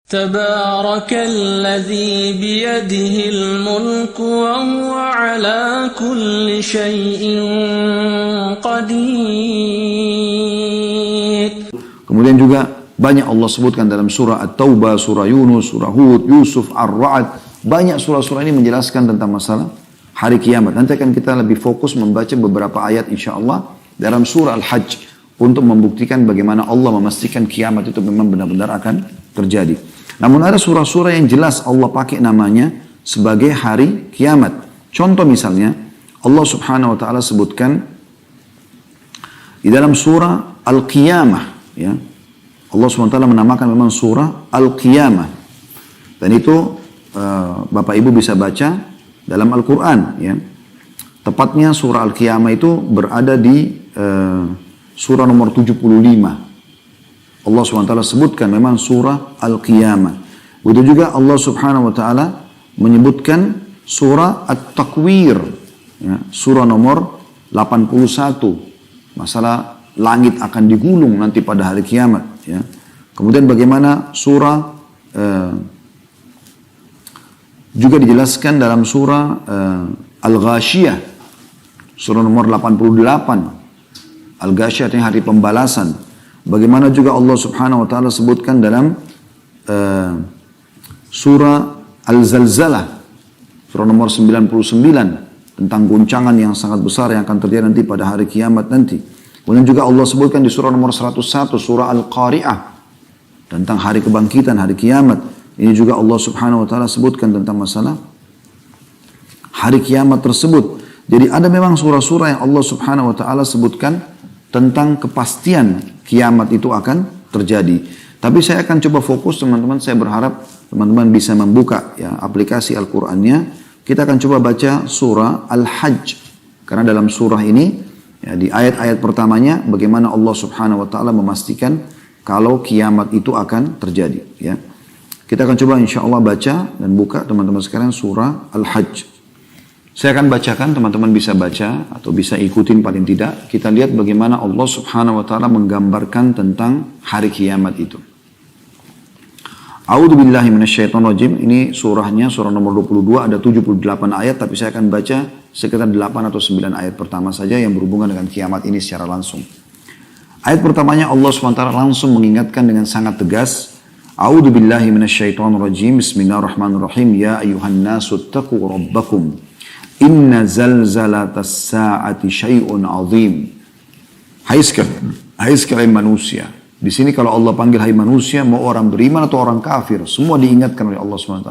تبارك الذي بيده الملك وهو على كل شيء قدير. Kemudian juga banyak Allah sebutkan dalam surah At-Taubah, surah Yunus, surah Hud, Yusuf, Ar-Ra'd. Banyak surah-surah ini menjelaskan tentang masalah hari kiamat. Nanti akan kita lebih fokus membaca beberapa ayat insyaAllah dalam surah Al-Hajj untuk membuktikan bagaimana Allah memastikan kiamat itu memang benar-benar akan terjadi. Namun ada surah-surah yang jelas Allah pakai namanya sebagai hari kiamat. Contoh misalnya Allah subhanahu wa ta'ala sebutkan di dalam surah Al-Qiyamah. Ya. Allah subhanahu wa ta'ala menamakan memang surah Al-Qiyamah. Dan itu Bapak Ibu bisa baca dalam Al-Quran. Ya. Tepatnya surah Al-Qiyamah itu berada di surah nomor 75. Allah SWT sebutkan memang surah Al-Qiyamah. Begitu juga Allah Subhanahu wa Ta'ala menyebutkan surah At-Takwir, ya, surah nomor 81. Masalah langit akan digulung nanti pada hari kiamat. Ya. Kemudian bagaimana surah juga dijelaskan dalam surah Al-Ghashiyah, surah nomor 88. Al-Ghashiyah artinya hari pembalasan. Bagaimana juga Allah subhanahu wa ta'ala sebutkan dalam surah Al-Zalzalah, surah nomor 99, tentang guncangan yang sangat besar yang akan terjadi nanti pada hari kiamat nanti. Kemudian juga Allah sebutkan di surah nomor 101, surah Al-Qari'ah, tentang hari kebangkitan, hari kiamat. Ini juga Allah subhanahu wa ta'ala sebutkan tentang masalah hari kiamat tersebut. Jadi ada memang surah-surah yang Allah subhanahu wa ta'ala sebutkan tentang kepastian kiamat itu akan terjadi. Tapi saya akan coba fokus teman-teman, saya berharap teman-teman bisa membuka ya, aplikasi Al-Qur'annya. Kita akan coba baca surah Al-Hajj. Karena dalam surah ini, ya, di ayat-ayat pertamanya, bagaimana Allah subhanahu wa ta'ala memastikan kalau kiamat itu akan terjadi. Ya. Kita akan coba insya Allah baca dan buka teman-teman sekalian surah Al-Hajj. Saya akan bacakan, teman-teman bisa baca atau bisa ikutin paling tidak. Kita lihat bagaimana Allah subhanahu wa ta'ala menggambarkan tentang hari kiamat itu. A'udzu billahi minasyaitonir rajim. Ini surahnya, surah nomor 22, ada 78 ayat, tapi saya akan baca sekitar 8 atau 9 ayat pertama saja yang berhubungan dengan kiamat ini secara langsung. Ayat pertamanya Allah subhanahu wa ta'ala langsung mengingatkan dengan sangat tegas. A'udzu billahi minasyaitonir rajim. Bismillahirrahmanirrahim. Ya ayyuhan nasu taqu rabbakum. Inna zalzalatas sa'ati syai'un azim. Hai sekalian manusia. Di sini kalau Allah panggil hai manusia, mau orang beriman atau orang kafir, semua diingatkan oleh Allah SWT.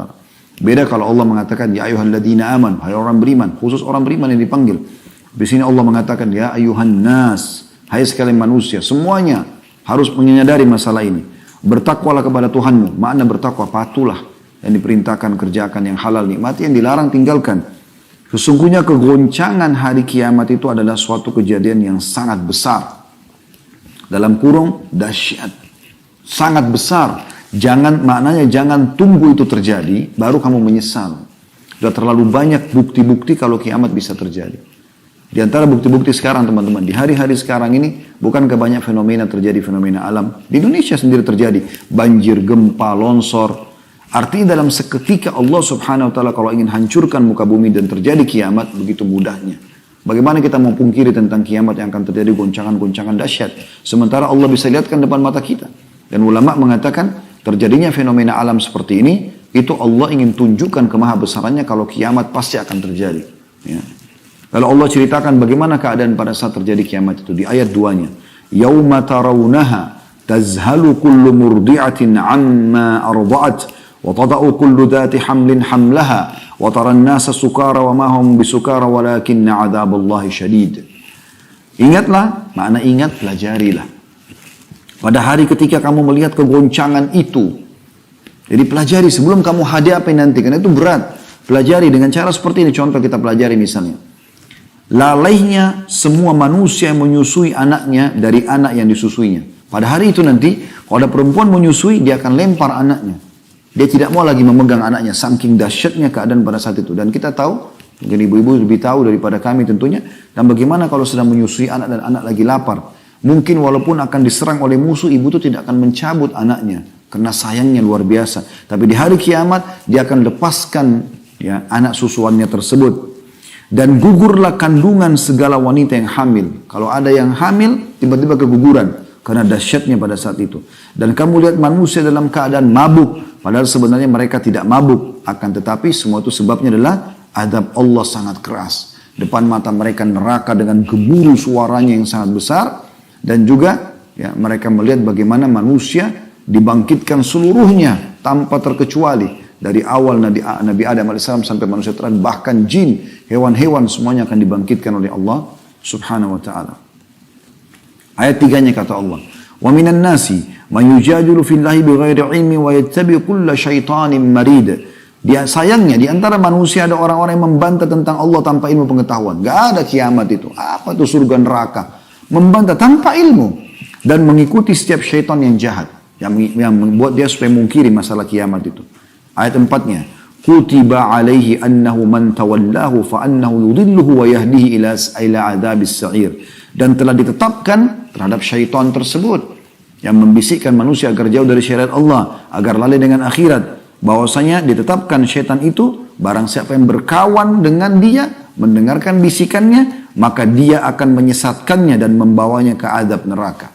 Beda kalau Allah mengatakan ya ayyuhalladzina aman, hai orang beriman, khusus orang beriman yang dipanggil. Di sini Allah mengatakan ya ayyuhan nas, hai sekalian manusia, semuanya harus menyadari masalah ini. Bertakwalah kepada Tuhanmu. Makna bertakwa, patuhlah yang diperintahkan, kerjakan yang halal, nikmati yang dilarang, tinggalkan. Sesungguhnya kegoncangan hari kiamat itu adalah suatu kejadian yang sangat besar. Dalam kurung, dahsyat. Sangat besar. Maknanya jangan tunggu itu terjadi, baru kamu menyesal. Sudah terlalu banyak bukti-bukti kalau kiamat bisa terjadi. Di antara bukti-bukti sekarang teman-teman, di hari-hari sekarang ini, bukankah banyak fenomena terjadi, fenomena alam. Di Indonesia sendiri terjadi. Banjir, gempa, longsor. Artinya dalam seketika Allah subhanahu wa ta'ala kalau ingin hancurkan muka bumi dan terjadi kiamat begitu mudahnya. Bagaimana kita mau pungkiri tentang kiamat yang akan terjadi goncangan-goncangan dahsyat. Sementara Allah bisa lihatkan depan mata kita. Dan ulama mengatakan terjadinya fenomena alam seperti ini, itu Allah ingin tunjukkan kemahabesarannya kalau kiamat pasti akan terjadi. Ya. Lalu Allah ceritakan bagaimana keadaan pada saat terjadi kiamat itu. Di ayat 2-nya. Yauma tarawunaha tazhalu kullu murdi'atin amma arda'at. وَتَضَعُ كُلُّ ذَاتِ حَمْلٍ حَمْلَهَا وَتَرَى النَّاسَ سُكَارَ وَمَا هُمْ بِسُكَارَ وَلَكِنَّ عَذَابَ اللَّهِ شَدِيدٌ. Ingatlah, makna ingat, pelajarilah. Pada hari ketika kamu melihat kegoncangan itu. Jadi pelajari sebelum kamu hadapi nanti, karena itu berat. Pelajari dengan cara seperti ini, contoh kita pelajari misalnya. Lalainya semua manusia yang menyusui anaknya dari anak yang disusuinya. Pada hari itu nanti, kalau ada perempuan menyusui, dia akan lempar anaknya. Dia tidak mau lagi memegang anaknya, saking dahsyatnya keadaan pada saat itu. Dan kita tahu, mungkin ibu-ibu lebih tahu daripada kami tentunya, dan bagaimana kalau sedang menyusui anak dan anak lagi lapar. Mungkin walaupun akan diserang oleh musuh, ibu itu tidak akan mencabut anaknya. karena sayangnya luar biasa. Tapi di hari kiamat dia akan lepaskan ya anak susuannya tersebut. Dan gugurlah kandungan segala wanita yang hamil. Kalau ada yang hamil tiba-tiba keguguran karena dahsyatnya pada saat itu. Dan kamu lihat manusia dalam keadaan mabuk, padahal sebenarnya mereka tidak mabuk. Akan tetapi semua itu sebabnya adalah azab Allah sangat keras. Depan mata mereka neraka dengan gemuruh suaranya yang sangat besar. Dan juga ya, mereka melihat bagaimana manusia dibangkitkan seluruhnya tanpa terkecuali. Dari awal Nabi Adam AS sampai manusia terakhir, bahkan jin, hewan-hewan semuanya akan dibangkitkan oleh Allah subhanahu wa ta'ala. Ayat 3-nya kata Allah, wa minan nasi man yujadilu fillahi bighairi ilmi wa yattabi kulla syaitanin marid. Dia sayangnya di antara manusia ada orang-orang yang membantah tentang Allah tanpa ilmu pengetahuan. Gak ada kiamat itu. Apa itu surga neraka? Membantah tanpa ilmu dan mengikuti setiap syaitan yang jahat yang membuat dia supaya mungkiri masalah kiamat itu. Ayat 4-nya, kutiba alaihi annahu man tawallahu fa annahu yudilluhu wa yahdihi ila adzabis sa'ir. Dan telah ditetapkan terhadap syaitan tersebut yang membisikkan manusia agar jauh dari syariat Allah, agar lalai dengan akhirat. Bahwasanya ditetapkan syaitan itu, barang siapa yang berkawan dengan dia, mendengarkan bisikannya, maka dia akan menyesatkannya dan membawanya ke azab neraka.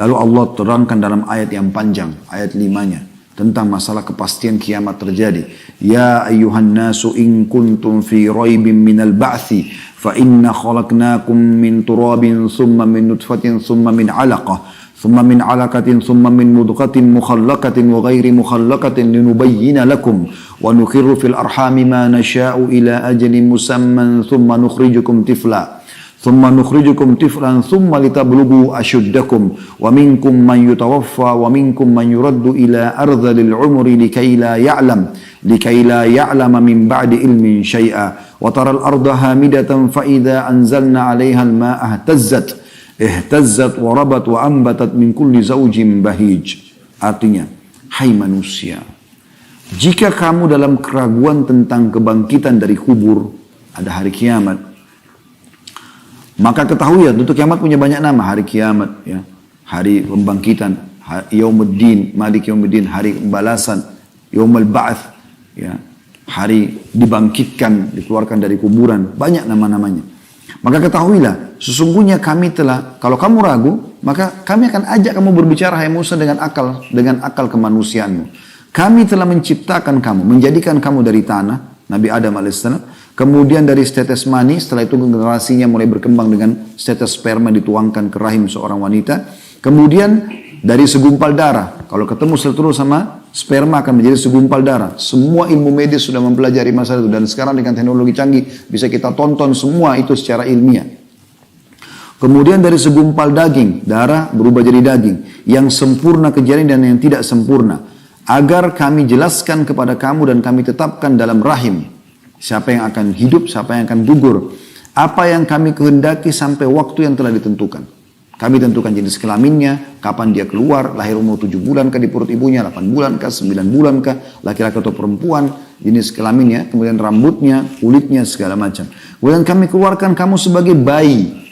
Lalu Allah terangkan dalam ayat yang panjang, ayat 5-nya, tentang masalah kepastian kiamat terjadi. Ya ayyuhan nasu in kuntum fi raibin minal ba'thi fa inna khalaqnakum min turabin thumma min nutfatin thumma min alaqah thumma min alaqatin thumma min mudghatin mukhallaqatin wa ghairi mukhallaqatin linubayyina lakum wa nukhirru fil arhami ma nasha'u ila ajalin musamman thumma nukhrijukum tifla ثم نخرجكم طفلا ثم لتبلغوا أشدكم ومنكم من يتوفى ومنكم من يرد إلى أرذل العمر لكي لا يعلم من بعد علم شيئا وترى الأرض هامدة فإذا أنزلنا عليها الماء اهتزت وربت وأنبتت من كل زوج بهيج. Artinya, hai manusia, jika kamu dalam keraguan tentang kebangkitan dari kubur, ada hari kiamat, maka ketahui ya, tentu kiamat punya banyak nama. Hari kiamat, ya, hari pembangkitan, Yaumuddin, Malik Yaumuddin, hari pembalasan, Yaumul Ba'ats, ya, hari dibangkitkan, dikeluarkan dari kuburan, banyak nama-namanya. Maka ketahuilah, sesungguhnya kami telah, kalau kamu ragu, maka kami akan ajak kamu berbicara, hai Musa, dengan akal kemanusiaanmu. Kami telah menciptakan kamu, menjadikan kamu dari tanah, Nabi Adam alaihissalam. Kemudian dari setetes mani, setelah itu generasinya mulai berkembang dengan setetes sperma dituangkan ke rahim seorang wanita. Kemudian dari segumpal darah, kalau ketemu telur sama sperma akan menjadi segumpal darah. Semua ilmu medis sudah mempelajari masalah itu. Dan sekarang dengan teknologi canggih bisa kita tonton semua itu secara ilmiah. Kemudian dari segumpal daging, darah berubah jadi daging. Yang sempurna kejadian dan yang tidak sempurna. Agar kami jelaskan kepada kamu dan kami tetapkan dalam rahim. Siapa yang akan hidup, siapa yang akan gugur. Apa yang kami kehendaki sampai waktu yang telah ditentukan. Kami tentukan jenis kelaminnya, kapan dia keluar, lahir umur 7 bulan kah di perut ibunya, 8 bulan kah, 9 bulan kah, laki-laki atau perempuan, jenis kelaminnya, kemudian rambutnya, kulitnya, segala macam. Kemudian kami keluarkan kamu sebagai bayi.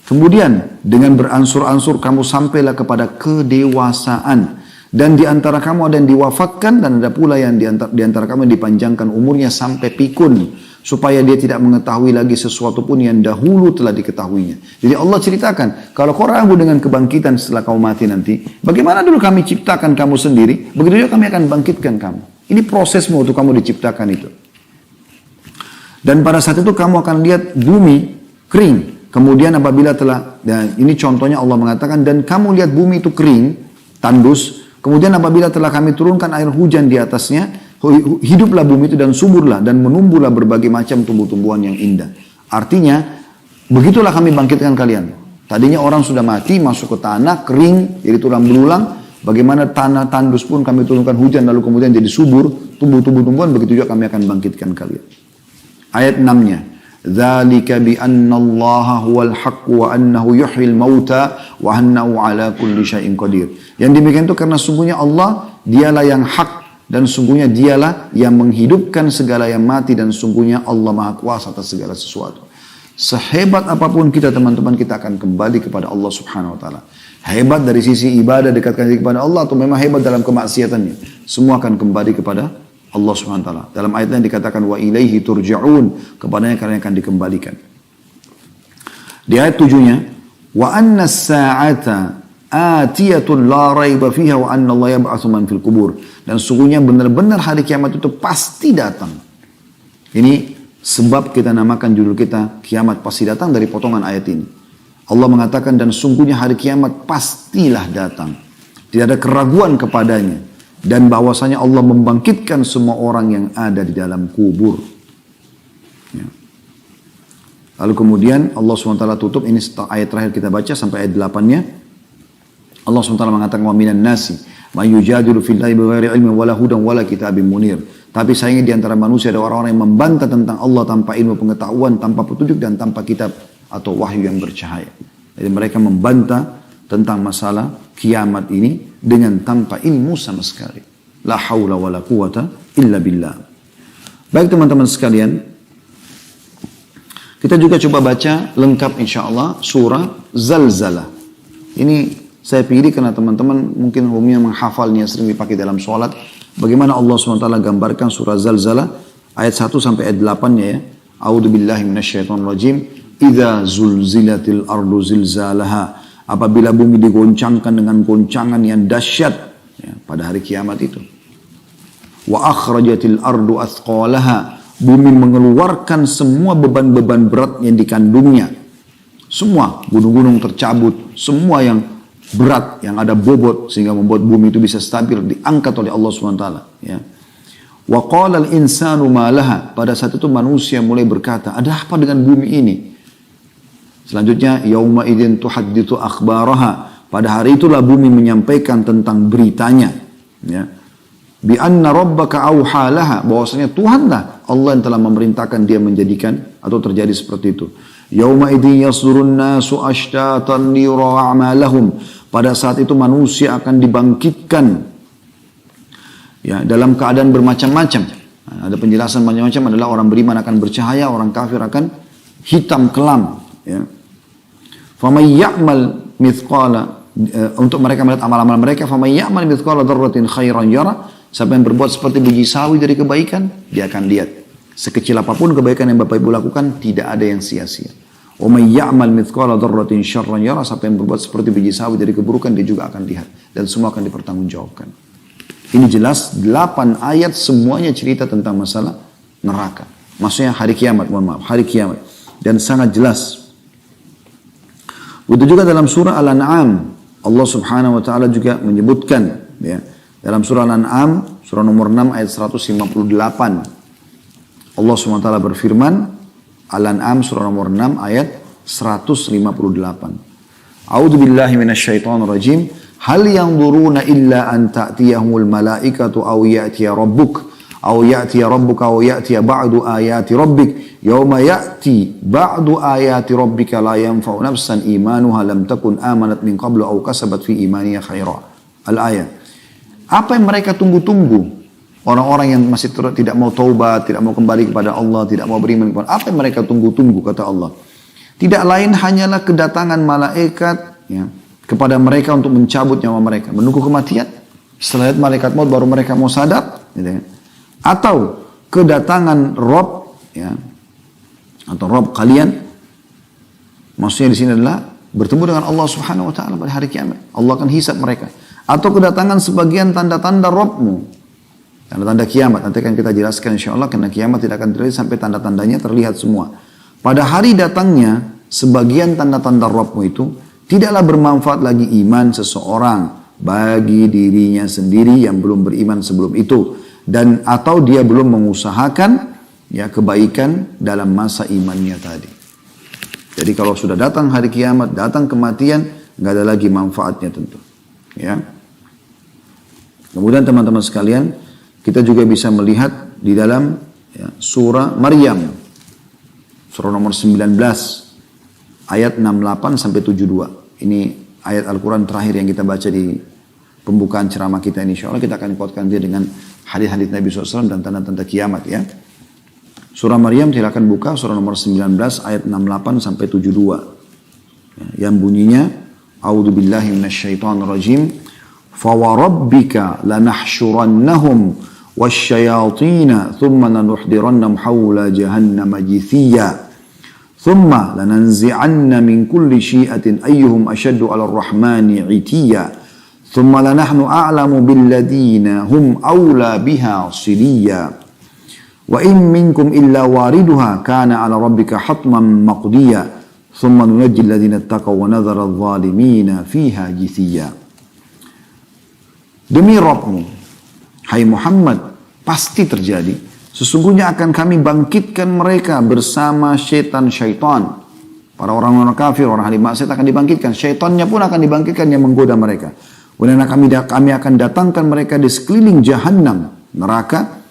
Kemudian dengan beransur-ansur kamu sampailah kepada kedewasaan. Dan di antara kamu ada yang diwafatkan dan ada pula yang di antara kamu yang dipanjangkan umurnya sampai pikun. Supaya dia tidak mengetahui lagi sesuatu pun yang dahulu telah diketahuinya. Jadi Allah ceritakan, kalau kau ragu dengan kebangkitan setelah kau mati nanti, bagaimana dulu kami ciptakan kamu sendiri, begitu juga kami akan bangkitkan kamu. Ini prosesmu untuk kamu diciptakan itu. Dan pada saat itu kamu akan lihat bumi kering. Kemudian apabila telah, dan ini contohnya Allah mengatakan, dan kamu lihat bumi itu kering, tandus. Kemudian apabila telah kami turunkan air hujan di atasnya, hiduplah bumi itu dan suburlah dan menumbuhlah berbagai macam tumbuh-tumbuhan yang indah. Artinya, begitulah kami bangkitkan kalian. Tadinya orang sudah mati, masuk ke tanah, kering, jadi tulang belulang. Bagaimana tanah tandus pun kami turunkan hujan lalu kemudian jadi subur, tumbuh-tumbuhan, begitu juga kami akan bangkitkan kalian. Ayat 6-nya. Dzalika bi anna Allah huwal haqq wa annahu yuhyil mauta wa annahu ala kulli syai'in qadir. Yang demikian itu karena sungguhnya Allah dialah yang hak dan sungguhnya dialah yang menghidupkan segala yang mati dan sungguhnya Allah Maha Kuasa atas segala sesuatu. Sehebat apapun kita teman-teman, kita akan kembali kepada Allah Subhanahu wa taala. Hebat dari sisi ibadah, dekatkan diri kepada Allah, atau memang hebat dalam kemaksiatannya, semua akan kembali kepada Allah Subhanahu wa taala. Dalam ayat yang dikatakan wa ilaihi turja'un, kepadanya kalian akan dikembalikan. Di ayat 7-nya, wa anna as-sa'ata atiyatun la raiba fiha wa anna Allah yab'atsu man fil qubur. Dan sungguhnya benar-benar hari kiamat itu pasti datang. Ini sebab kita namakan judul kita kiamat pasti datang dari potongan ayat ini. Allah mengatakan dan sungguhnya hari kiamat pastilah datang. Tidak ada keraguan kepadanya. Dan bahwasanya Allah membangkitkan semua orang yang ada di dalam kubur. Ya. Lalu kemudian Allah SWT tutup, ini ayat terakhir kita baca sampai ayat 8-nya. Allah SWT mengatakan wa minan nasi ma yujadilu fillahi bighairi ilmin wala hudan wala kitabim munir. Tapi sayangnya di antara manusia ada orang-orang yang membantah tentang Allah tanpa ilmu pengetahuan, tanpa petunjuk dan tanpa kitab atau wahyu yang bercahaya. Jadi mereka membantah tentang masalah kiamat ini dengan tanpa ilmu sama sekali. La haula wala quwata illa billah. Baik teman-teman sekalian, kita juga coba baca lengkap insyaAllah surah Zalzalah. Ini saya pilih karena teman-teman mungkin umumnya menghafalnya, sering dipakai dalam sholat. Bagaimana Allah SWT gambarkan surah Zalzalah ayat 1 sampai ayat 8-nya ya. A'udzu billahi minasyaitonir rajim. Idza zulzilatil ardu zilzalaha. Apabila bumi digoncangkan dengan goncangan yang dahsyat ya, pada hari kiamat itu. Wa akhrajatil ardu athqalaha. Bumi mengeluarkan semua beban-beban berat yang dikandungnya. Semua gunung-gunung tercabut, semua yang berat, yang ada bobot sehingga membuat bumi itu bisa stabil, diangkat oleh Allah SWT. Ya. Wa qala al-insanu ma laha. Pada saat itu manusia mulai berkata, ada apa dengan bumi ini? Selanjutnya, yauma idzin tuhadditsu akhbaraha. Pada hari itulah bumi menyampaikan tentang beritanya. Ya. Bi anna rabbaka auha laha. Bahwasanya Tuhanlah Allah yang telah memerintahkan dia menjadikan atau terjadi seperti itu. Yauma idzin yasdurun nasu ashtatan liyura a'malahum. Pada saat itu manusia akan dibangkitkan ya, dalam keadaan bermacam-macam. Ada penjelasan macam-macam adalah orang beriman akan bercahaya, orang kafir akan hitam kelam. Ya. Famay ya'mal mithqala, untuk mereka melihat amal-amal mereka, famay ya'mal mithqala dzarratin khairan yara. Siapa yang berbuat seperti biji sawi dari kebaikan, dia akan lihat. Sekecil apapun kebaikan yang Bapak Ibu lakukan, tidak ada yang sia-sia. Wa may ya'mal mithqala dzarratin syarran yara. Siapa yang berbuat seperti biji sawi dari keburukan, dia juga akan lihat. Dan semua akan dipertanggungjawabkan. Ini jelas 8 ayat semuanya cerita tentang masalah neraka. Maksudnya hari kiamat, mohon maaf, hari kiamat. Dan sangat jelas. Begitu juga dalam surah Al-An'am, Allah Subhanahu wa taala juga menyebutkan ya, dalam surah Al-An'am, surah nomor 6 ayat 158. Allah Subhanahu wa taala berfirman, Al-An'am surah nomor 6 ayat 158. A'udzu billahi minasyaitonir rajim. Hal yanzuruna illa an ta'tiyahumul malaikatu aw ya'tiya rabbuk aw ya'tiya rabbuka aw ya'tiya ba'du ayati rabbik yauma ya'ti ba'du ayati rabbika la yanfa'u nafsan imanuha lam takun amanat min qablu aw kasabat fi imaniha khaira. Al-ayat. Apa yang mereka tunggu-tunggu? Orang-orang yang masih tidak mau taubat, tidak mau kembali kepada Allah, tidak mau beriman kepada Allah. Apa yang mereka tunggu-tunggu, kata Allah. Tidak lain hanyalah kedatangan malaikat ya, kepada mereka untuk mencabut nyawa mereka. Menunggu kematian. Setelah lihat malaikat maut baru mereka mau sadar. Gitu ya. Atau kedatangan Rob, ya, atau Rob kalian. Maksudnya di sini adalah bertemu dengan Allah Subhanahu wa taala pada hari kiamat. Allah akan hisab mereka. Atau kedatangan sebagian tanda-tanda Robmu. Tanda-tanda kiamat, nanti akan kita jelaskan insyaAllah, karena kiamat tidak akan terjadi sampai tanda-tandanya terlihat semua. Pada hari datangnya, sebagian tanda-tanda Rabbmu itu, tidaklah bermanfaat lagi iman seseorang bagi dirinya sendiri yang belum beriman sebelum itu. Dan atau dia belum mengusahakan ya kebaikan dalam masa imannya tadi. Jadi kalau sudah datang hari kiamat, datang kematian, nggak ada lagi manfaatnya tentu. Ya. Kemudian teman-teman sekalian, kita juga bisa melihat di dalam ya, surah Maryam. Surah nomor 19. Ayat 68 sampai 72. Ini ayat Al-Quran terakhir yang kita baca di pembukaan ceramah kita ini. InsyaAllah kita akan kuatkan dia dengan hadis-hadis Nabi SAW dan tanda-tanda kiamat ya. Surah Maryam silakan buka surah nomor 19 ayat 68 sampai 72. Yang bunyinya A'udzu billahi minasyaitonir rajim. Fa wa rabbika lanahsyurannahum wasyayatin thumma lanuhdirannahum hawla jahannam jithiya. Thumma lananzi'anna min kulli syi'atin ayyuhum ashaddu 'ala ar-rahmani 'itiyya. Thumma lanahnu a'lamu billadina hum awla biha siliyya. Wa in minkum illa wariduha kana 'ala rabbika hatman maqdiya. Thumma nunajji alladhina ittaqaw wa nadhara adh-dhalimina fiha jithiya. Demi Rabbmu, hai Muhammad, pasti terjadi. Sesungguhnya akan kami bangkitkan mereka bersama syaitan-syaitan. Para orang-orang kafir, orang ahli maksiat akan dibangkitkan. Syaitannya pun akan dibangkitkan yang menggoda mereka. Kemudian kami akan datangkan mereka di sekeliling jahanam, neraka,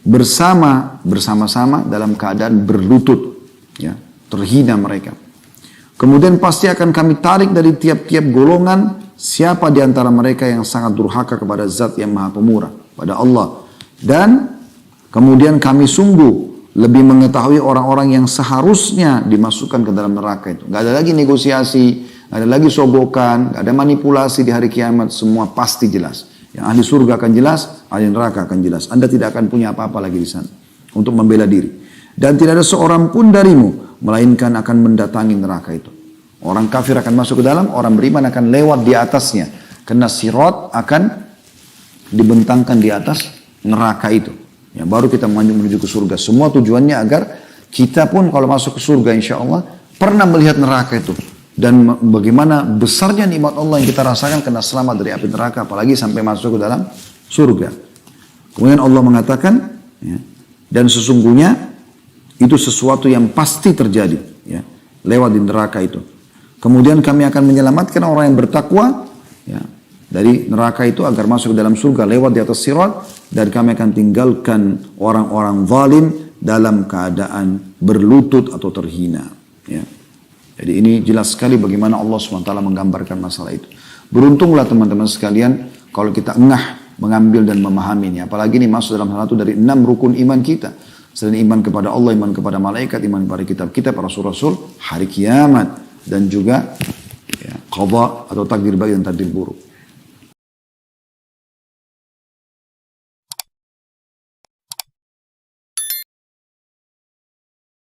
bersama-sama dalam keadaan berlutut, ya, terhina mereka. Kemudian pasti akan kami tarik dari tiap-tiap golongan siapa di antara mereka yang sangat durhaka kepada Zat yang Maha Pemurah, pada Allah. Dan kemudian kami sungguh lebih mengetahui orang-orang yang seharusnya dimasukkan ke dalam neraka itu. Gak ada lagi negosiasi, gak ada lagi sogokan, gak ada manipulasi di hari kiamat, semua pasti jelas. Yang ahli surga akan jelas, ahli neraka akan jelas. Anda tidak akan punya apa-apa lagi di sana untuk membela diri. Dan tidak ada seorang pun darimu, melainkan akan mendatangi neraka itu. Orang kafir akan masuk ke dalam, orang beriman akan lewat di atasnya. Karena sirat akan dibentangkan di atas neraka itu. Ya, baru kita menuju ke surga. Semua tujuannya agar kita pun kalau masuk ke surga insya Allah pernah melihat neraka itu. Dan bagaimana besarnya nikmat Allah yang kita rasakan karena selamat dari api neraka. Apalagi sampai masuk ke dalam surga. Kemudian Allah mengatakan, ya, dan sesungguhnya itu sesuatu yang pasti terjadi, ya, lewat di neraka itu. Kemudian kami akan menyelamatkan orang yang bertakwa, ya, dari neraka itu agar masuk ke dalam surga lewat di atas sirat. Dan kami akan tinggalkan orang-orang zalim dalam keadaan berlutut atau terhina. Ya. Jadi ini jelas sekali bagaimana Allah SWT menggambarkan masalah itu. Beruntunglah teman-teman sekalian kalau kita engah mengambil dan memahaminya. Apalagi ini masuk dalam salah satu dari 6 rukun iman kita. Selain iman kepada Allah, iman kepada malaikat, iman kepada kitab kita, para rasul-rasul, hari kiamat. Dan juga ya, qadha atau takdir baik dan takdir buruk.